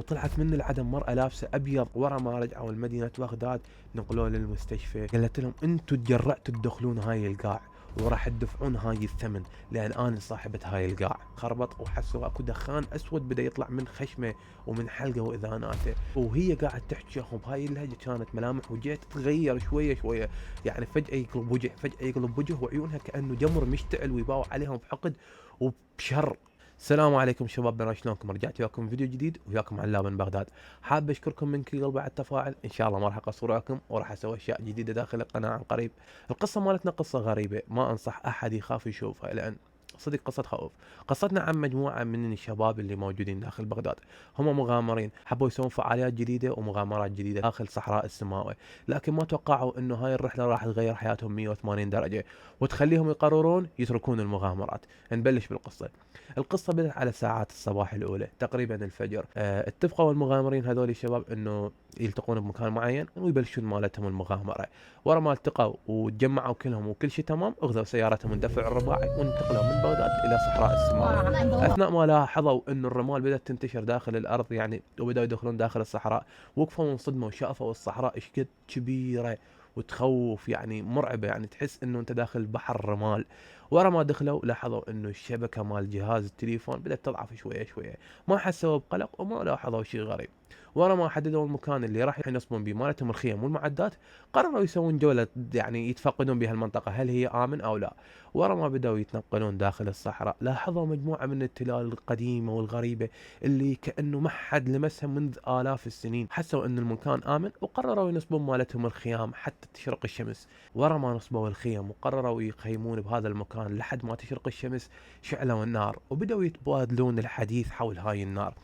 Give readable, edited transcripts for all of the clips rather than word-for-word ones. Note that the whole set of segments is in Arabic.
وطلعت من العدم مرأة لابسة أبيض. ورا ما رجعوا لمدينة بغداد نقلوه للمستشفى، قالت لهم انتوا تجرأتوا تدخلون هاي القاع وراح تدفعون هاي الثمن، لان انا صاحبة هاي القاع. خربط وحسوا اكو دخان اسود بدا يطلع من خشمه ومن حلقه واذاناته، وهي قاعد تحكيهم بهاي اللهجه. كانت ملامح وجهها تتغير شويه شويه، يعني فجاه يقلب وجه فجاه يقلب وجه، وعيونها كانه جمر مشتعل ويباوع عليهم بحقد وبشر. السلام عليكم شباب، شلونكم؟ رجعت وياكم فيديو جديد وياكم علاب من بغداد. حاب اشكركم من كل قلبي على التفاعل. ان شاء الله ما راح اقصر وياكم وراح اسوي اشياء جديده داخل القناه عن قريب. القصه مالتنا قصه غريبه، ما انصح احد يخاف يشوفها، لان صدق قصة خوف. قصتنا عن مجموعة من الشباب اللي موجودين داخل بغداد، هم مغامرين، حبوا يسوون فعاليات جديدة ومغامرات جديدة داخل صحراء السماوة، لكن ما توقعوا انه هاي الرحلة راح تغير حياتهم 180 درجة وتخليهم يقررون يتركون المغامرات. نبلش بالقصة. القصة بدأت على ساعات الصباح الأولى تقريبا الفجر. اتفقوا المغامرين هذول الشباب انه يلتقون بمكان معين ويبلشون مالتهم المغامرة. ورا ما التقوا وتجمعوا كلهم وكل شيء تمام، اخذوا سيارتهم الدفع الرباعي وانتقلوا من بغداد الى صحراء السماوة. اثناء ما لاحظوا انه الرمال بدأت تنتشر داخل الارض يعني، وبدأوا يدخلون داخل الصحراء، وقفوا وانصدموا وشافوا الصحراء ايش قد كبيرة وتخوف، يعني مرعبة، يعني تحس انه انت داخل بحر رمال. ورا ما دخلوا لاحظوا انه الشبكة مال جهاز التليفون بدأت تضعف شوية شوية. ما حسوا بقلق وما لاحظوا شيء غريب. ورا ما حددوا المكان اللي راح ينصبون به مالتهم الخيم والمعدات، قرروا يسوون جولة يعني يتفقدون بها المنطقة هل هي آمن أو لا. ورا ما بدأوا يتنقلون داخل الصحراء لاحظوا مجموعة من التلال القديمة والغريبة اللي كأنه ما حد لمسها منذ آلاف السنين. حسوا أن المكان آمن وقرروا ينصبون مالتهم الخيام حتى تشرق الشمس. ورا ما نصبوا الخيم وقرروا يخيمون بهذا المكان لحد ما تشرق الشمس، شعلوا النار وبدأوا يتبادلون الحديث حول هاي النار،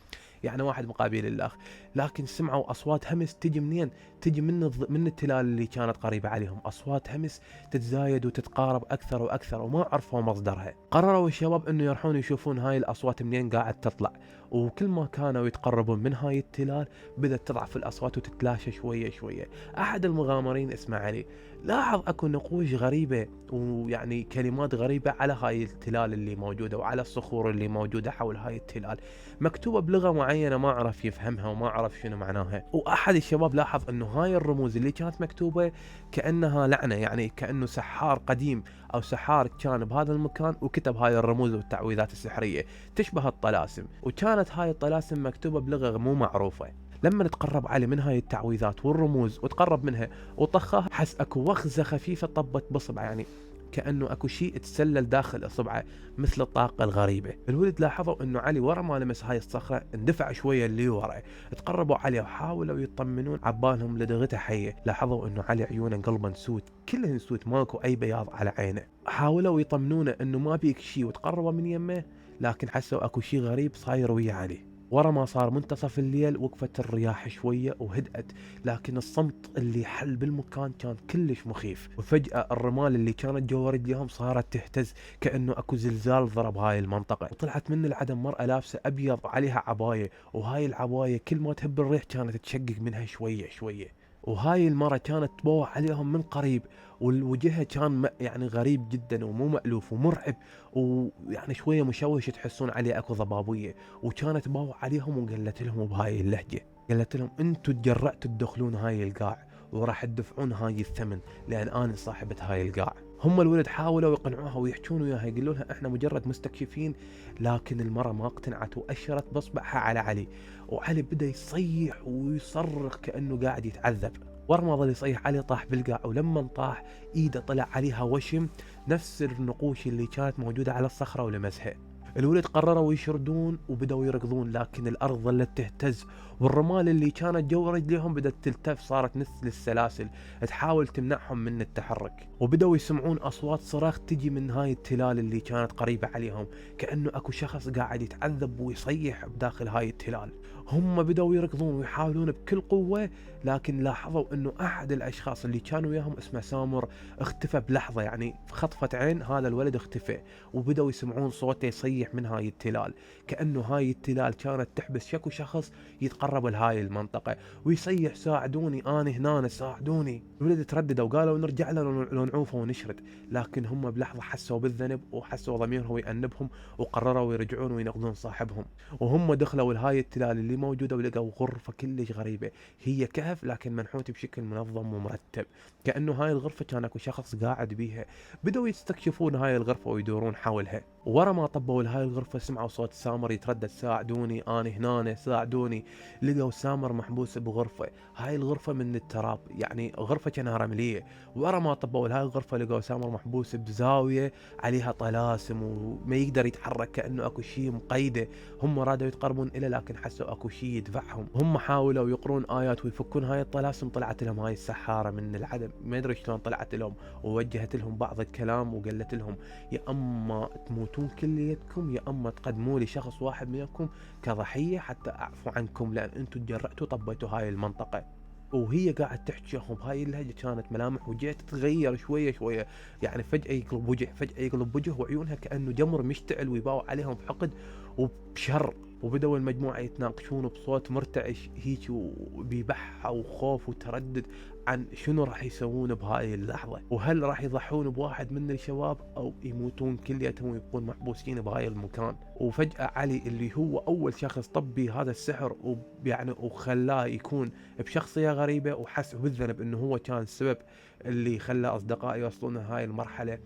يعني واحد مقابل الاخ. لكن سمعوا اصوات همس تجي منين؟ تجي من التلال اللي كانت قريبه عليهم، اصوات همس تتزايد وتتقارب اكثر واكثر وما عرفوا مصدرها. قرروا الشباب انه يروحون يشوفون هاي الاصوات منين قاعد تطلع، وكل ما كانوا يتقربون من هاي التلال بدأت تضعف الاصوات وتتلاشى شويه شويه. احد المغامرين اسمه علي لاحظ اكو نقوش غريبه ويعني كلمات غريبه على هاي التلال اللي موجوده وعلى الصخور اللي موجوده حول هاي التلال، مكتوبة بلغة معينة ما عرف يفهمها وما عرف شنو معناها. وأحد الشباب لاحظ أنه هاي الرموز اللي كانت مكتوبة كأنها لعنة، يعني كأنه سحار قديم أو سحار كان بهذا المكان وكتب هاي الرموز والتعويذات السحرية تشبه الطلاسم، وكانت هاي الطلاسم مكتوبة بلغة مو معروفة. لما تقرب علي من هاي التعويذات والرموز وتقرب منها وطخها، حس اكو وخزة خفيفة طبت بصبعه، يعني كأنه اكو شيء تسلل داخل اصبعه مثل الطاقة الغريبة. الولد لاحظوا انه علي ورا ما لمس هاي الصخرة اندفع شوية اللي ورا. تقربوا عليه وحاولوا يطمنون عبالهم لدغته حية. لاحظوا انه علي عيونه قلبا سود، كلهن سود، ماكو اي بياض على عينه. حاولوا يطمنونه انه ما بيك شيء وتقربوا من يمه، لكن حسوا اكو شيء غريب صاير ويا علي. ورا ما صار منتصف الليل وقفت الرياح شوية وهدأت، لكن الصمت اللي حل بالمكان كان كلش مخيف. وفجأة الرمال اللي كانت جوا رجليهم صارت تهتز كأنه اكو زلزال ضرب هاي المنطقة. وطلعت من العدم مرأة لابسة أبيض وعليها عباية، وهاي العباية كل ما تهب الريح كانت تشقق منها شوية شوية. وهاي المرة كانت تبوح عليهم من قريب، والوجهها كان يعني غريب جدا ومو مألوف ومرعب، ويعني شوية مشوش تحسون عليه اكو ضبابية. وكانت تبوح عليهم وقالت لهم بهاي اللهجة، قالت لهم انتوا تجرأتوا تدخلون هاي القاع وراح تدفعون هاي الثمن، لان انا صاحبة هاي القاع. هم الولد حاولوا يقنعوها ويحجون وياها، يقولوا لها احنا مجرد مستكشفين، لكن المرة ما اقتنعت واشرت باصبعها على علي. وعلي بدا يصيح ويصرخ كانه قاعد يتعذب. ورا ما ظل يصيح علي طاح بالقاع، ولما طاح ايده طلع عليها وشم نفس النقوش اللي كانت موجودة على الصخرة ولمسها. الولد قرروا يشردون وبدأوا يركضون، لكن الأرض ظلت تهتز، والرمال اللي كانت جوا رجليهم بدأت تلتف، صارت مثل السلاسل تحاول تمنعهم من التحرك. وبدأوا يسمعون أصوات صراخ تجي من هاي التلال اللي كانت قريبة عليهم، كأنه أكو شخص قاعد يتعذب ويصيح بداخل هاي التلال. هم بدأوا يركضون ويحاولون بكل قوة، لكن لاحظوا أنه أحد الأشخاص اللي كانوا وياهم اسمه سامر اختفى بلحظة، يعني في خطفة عين هذا الولد اختفى. وبدأوا يسمعون صوته يصيح من هاي التلال، كأنه هاي التلال كانت تحبس شكو شخص يتقرب لهاي المنطقة ويصيح ساعدوني أنا هنا ساعدوني. الولد ترددوا وقالوا نرجع له لو نعوفه ونشرد، لكن هم بلحظة حسوا بالذنب وحسوا ضميرهم يأنبهم وقرروا يرجعون وينقذون صاحبهم. وهم دخلوا لهاي التلال اللي وهي موجودة، ولقوا غرفة كلش غريبة، هي كهف لكن منحوت بشكل منظم ومرتب، كأنه هاي الغرفة كان اكو شخص قاعد بيها. بدوا يستكشفون هاي الغرفة ويدورون حولها، ورا ما طبوا لهاي الغرفة سمعوا صوت سامر يتردد: ساعدوني انا هنا، ساعدوني. لقوا سامر محبوس بغرفة، هاي الغرفة من التراب، يعني غرفة كانها رملية. ورا ما طبوا لهاي الغرفة لقوا سامر محبوس بزاوية عليها طلاسم وما يقدر يتحرك، كأنه اكو شيء مقيده. هم رادوا يتقربون إليه لكن حسوا اكو شيء يدفعهم. هم حاولوا يقرون آيات ويفكون هاي الطلاسم، طلعت لهم هاي السحارة من العدم، ما ادري شلون طلعت لهم، ووجهت لهم بعض الكلام وقالت لهم: يا اما تموتون كليتكم، يا اما تقدموا لي شخص واحد منكم كضحية حتى اعفو عنكم، لان انتم تجرأتوا طبيتوا هاي المنطقة. وهي قاعد تحكيهم بهاي اللهجة، كانت ملامح وجهها تتغير شوية شوية، يعني فجأة يقلب وجه، فجأة يقلب وجه، وعيونها كأنه جمر مشتعل ويباوع عليهم بحقد وبشر. وبدأوا المجموعة يتناقشون بصوت مرتعش هيك وببحة وخوف وتردد عن شنو راح يسوون بهاي اللحظة، وهل راح يضحون بواحد من الشباب او يموتون كليتهم ويبقون محبوسين بهاي المكان. وفجأة علي اللي هو اول شخص طبي هذا السحر ويعني وخلاه يكون بشخصية غريبة، وحس بالذنب انه هو كان السبب اللي خلى اصدقائي يوصلون هاي المرحلة.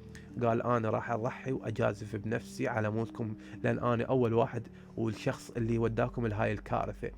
قال: انا راح اضحي واجازف بنفسي على موتكم، لان انا اول واحد والشخص اللي وداكم لهاي الكارثة.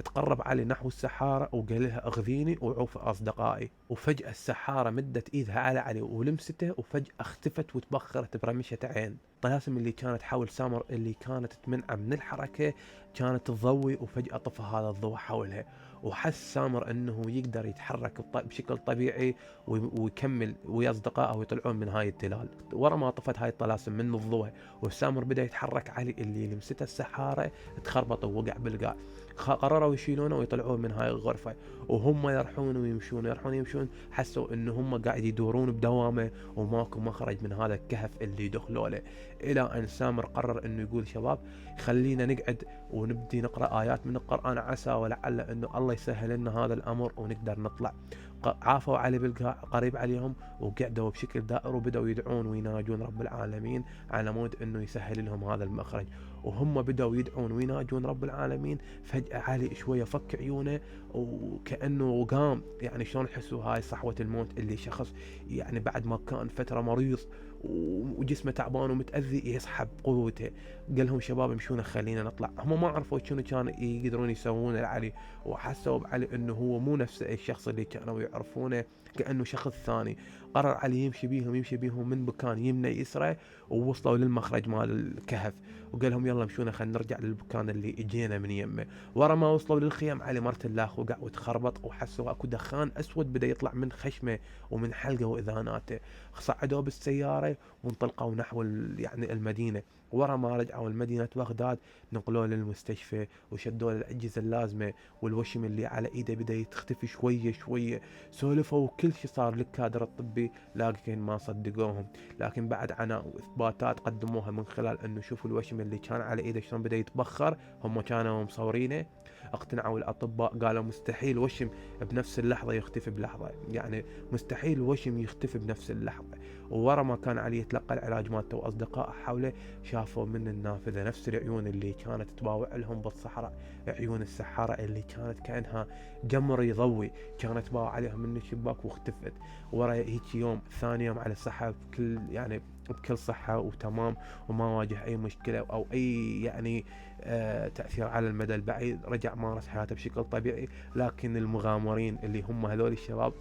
تقرب علي نحو السحارة وقال لها: اغذيني وعوف اصدقائي. وفجأة السحارة مدت ايدها على علي ولمسته، وفجأة اختفت وتبخرت برمشة عين. الطلاسم اللي كانت حول سامر اللي كانت تمنعه من الحركة كانت تضوي، وفجأة طفى هذا الضوء حولها. وحس سامر انه يقدر يتحرك بشكل طبيعي ويكمل ويا اصدقائه ويطلعون من هاي التلال. ورا ما طفت هاي الطلاسم من الضوء وسامر بدا يتحرك، علي اللي لمسته السحاره تخربط ووقع بالقاع. قرروا يشيلونه ويطلعون من هاي الغرفه، وهم يرحون ويمشون يرحون ويمشون، حسوا ان هم قاعد يدورون بدوامه وماكو مخرج من هذا الكهف اللي دخلوا له. الى ان سامر قرر انه يقول: شباب، خلينا نقعد ونبدي نقرا ايات من القران، عسى ولعل انه الله يسهل لنا هذا الامر ونقدر نطلع. عافوا علي بالقاع قريب عليهم، وقعدوا بشكل دائر وبدأوا يدعون ويناجون رب العالمين على مود انه يسهل لهم هذا المخرج. وهم بدأوا يدعون ويناجون رب العالمين، فجأة علي شوية فك عيونه وكأنه قام. يعني شلون تحسوا هاي صحوة الموت اللي شخص يعني بعد ما كان فترة مريض وجسمه تعبان ومتأذي يسحب قوته. قال لهم: شباب امشونا خلينا نطلع. هم ما عرفوا شنو كانوا يقدرون يسوون لعلي، وحسوا بعلي انه هو مو نفس الشخص اللي كانوا يعرفونه، كأنه شخص ثاني. قرر علي يمشي بيهم من مكان يمنى يسرى، ووصلوا للمخرج مال الكهف. وقال لهم: يلا مشونا خلينا نرجع للمكان اللي اجينا من يمه. ورا ما وصلوا للخيام علي مرت اللاخ وقع وتخربط، وحسوا اكو دخان اسود بدا يطلع من خشمه ومن حلقه واذاناته. صعدوا بالسياره وانطلقوا نحو يعني المدينه. ورا ما رجعوا لمدينة بغداد نقلوه للمستشفى وشدوا له الأجهزة اللازمة، والوشم اللي على إيده بدأ يختفي شوية شوية. سولفوا كل شيء صار للكادر الطبي لكن ما صدقوهم، لكن بعد عناء وإثباتات قدموها من خلال أنه شوفوا الوشم اللي كان على إيده شلون بدأ يتبخر، هم كانوا مصورينه. اقتنعوا الأطباء، قالوا مستحيل وشم بنفس اللحظة يختفي بلحظة، يعني مستحيل وشم يختفي بنفس اللحظة. وورا ما كان علي يتلقى العلاج مالته وأصدقائه حوله شافوا من النافذة نفس العيون اللي كانت تباوع لهم بالصحراء، عيون السحارة اللي كانت كأنها جمر يضوي، كانت تباوع عليهم من الشباك واختفت. ورا هيك يوم ثاني يوم على الصحة بكل صحة وتمام، وما واجه أي مشكلة أو أي يعني تأثير على المدى البعيد. رجع مارس حياته بشكل طبيعي. لكن المغامرين اللي هم هذول الشباب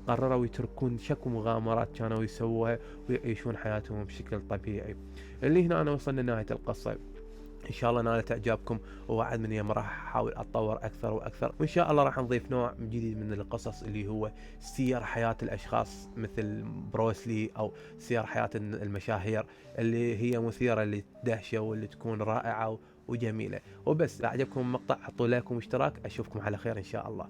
قرروا يتركون شكو مغامرات كانوا يسووها ويعيشون حياتهم بشكل طبيعي. اللي هنا أنا وصلنا لنهاية القصة. ان شاء الله نالت اعجابكم، ووعد من يوم راح احاول اتطور اكثر واكثر، وان شاء الله راح نضيف نوع جديد من القصص اللي هو سير حياة الاشخاص مثل بروسلي او سير حياة المشاهير اللي هي مثيرة للدهشة واللي تكون رائعة وجميلة. وبس اذا عجبكم المقطع حطوا لايك واشتراك، اشوفكم على خير ان شاء الله.